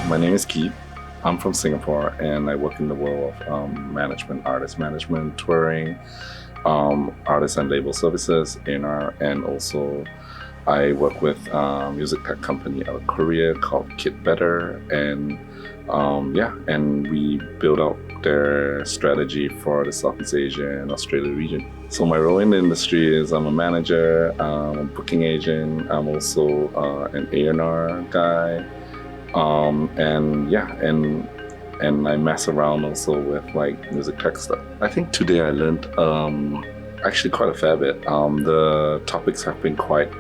My name is Keith. I'm from Singapore and I work in the world of management, artist management, touring, artist and label services, A&R, and also I work with a music tech company out of Korea called Kit Better, and and we build out their strategy for the Southeast Asia and Australia region. So my role in the industry is I'm a manager, I'm a booking agent, I'm also an A&R guy, and I mess around also with like music tech stuff. I think today I learned actually quite a fair bit. The topics have been quite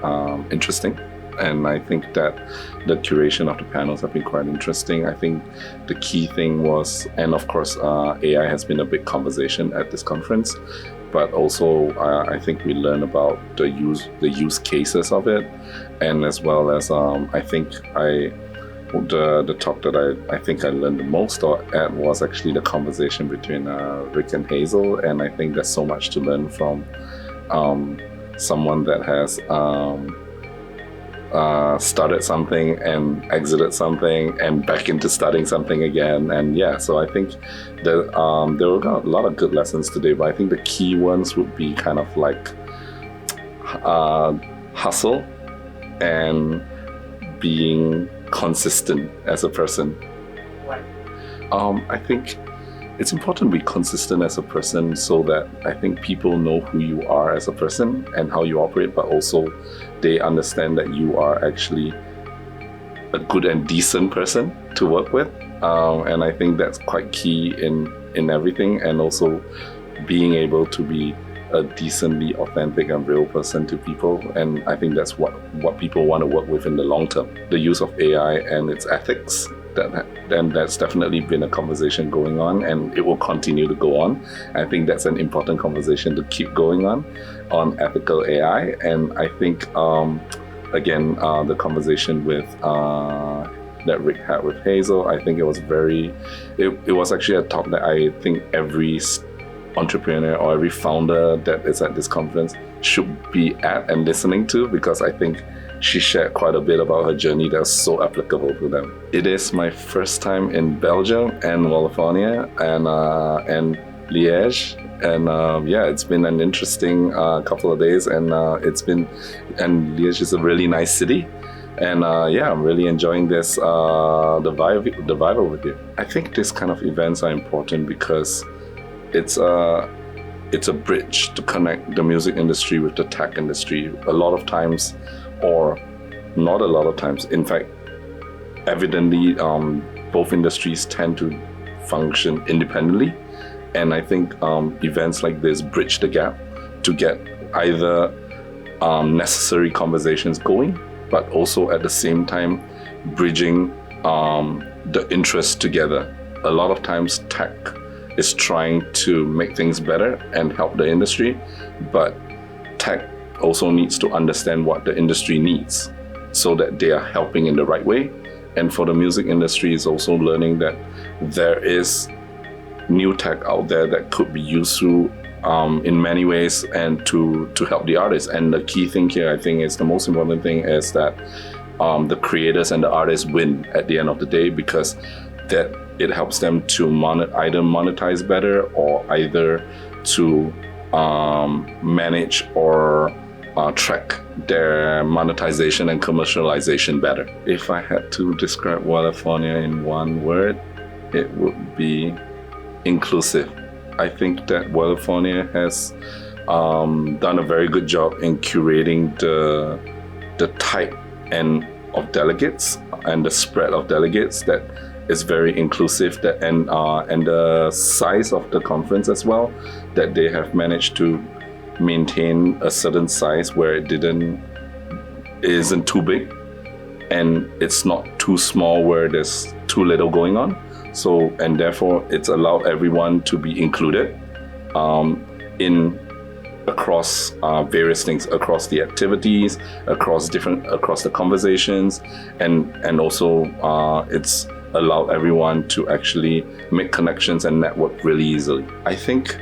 interesting, and I think that the curation of the panels have been quite interesting. I think the key thing was, and of course AI has been a big conversation at this conference, but also I think we learned about the use cases of it, and as well as I think the talk that I think I learned the most at was actually the conversation between Rick and Hazel, and I think there's so much to learn from someone that has started something and exited something and back into starting something again, and so I think that there were a lot of good lessons today, but I think the key ones would be kind of like hustle and being consistent as a person. Why? I think it's important to be consistent as a person so that I think people know who you are as a person and how you operate, but also they understand that you are actually a good and decent person to work with. And I think that's quite key in everything, and also being able to be a decently authentic and real person to people, and I think that's what people want to work with in the long term. The use of AI and its ethics, that's definitely been a conversation going on, and it will continue to go on. I think that's an important conversation to keep going on ethical AI, and I think again the conversation with that Rick had with Hazel, I think it was actually a talk that I think every entrepreneur or every founder that is at this conference should be at and listening to, because I think she shared quite a bit about her journey that's so applicable to them. It is my first time in Belgium and Wallonia and Liège, and it's been an interesting couple of days, and Liège is a really nice city. And I'm really enjoying this, the vibe with you. I think this kind of events are important because it's a bridge to connect the music industry with the tech industry. A lot of times, or not a lot of times, in fact, evidently, both industries tend to function independently. And I think events like this bridge the gap to get either necessary conversations going, but also at the same time bridging the interests together. A lot of times tech is trying to make things better and help the industry, but tech also needs to understand what the industry needs so that they are helping in the right way. And for the music industry, is also learning that there is new tech out there that could be useful in many ways and to help the artists. And the key thing here, I think, is the most important thing is that the creators and the artists win at the end of the day, because that it helps them to either monetize better or either to manage or track their monetization and commercialization better. If I had to describe Wallonia in one word, it would be inclusive. I think that Wallonia has done a very good job in curating the type of delegates and the spread of delegates that is very inclusive, and the size of the conference as well, that they have managed to maintain a certain size where it isn't too big and it's not too small where there's too little going on. So, and therefore it's allowed everyone to be included across various things, across the activities, across the conversations, and also it's allowed everyone to actually make connections and network really easily. I think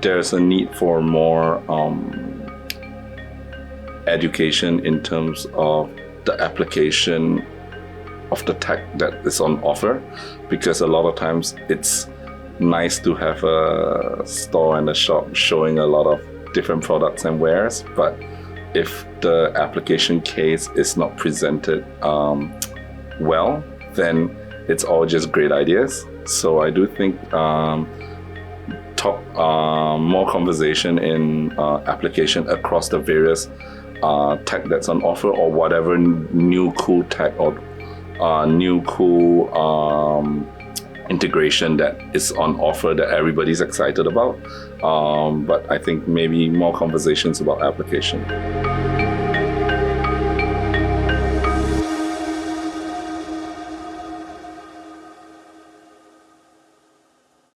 there's a need for more education in terms of the application of the tech that is on offer, because a lot of times it's nice to have a store and a shop showing a lot of different products and wares, but if the application case is not presented well, then it's all just great ideas. So I do think more conversation in application across the various tech that's on offer, or whatever new cool tech or new cool integration that is on offer that everybody's excited about. But I think maybe more conversations about application.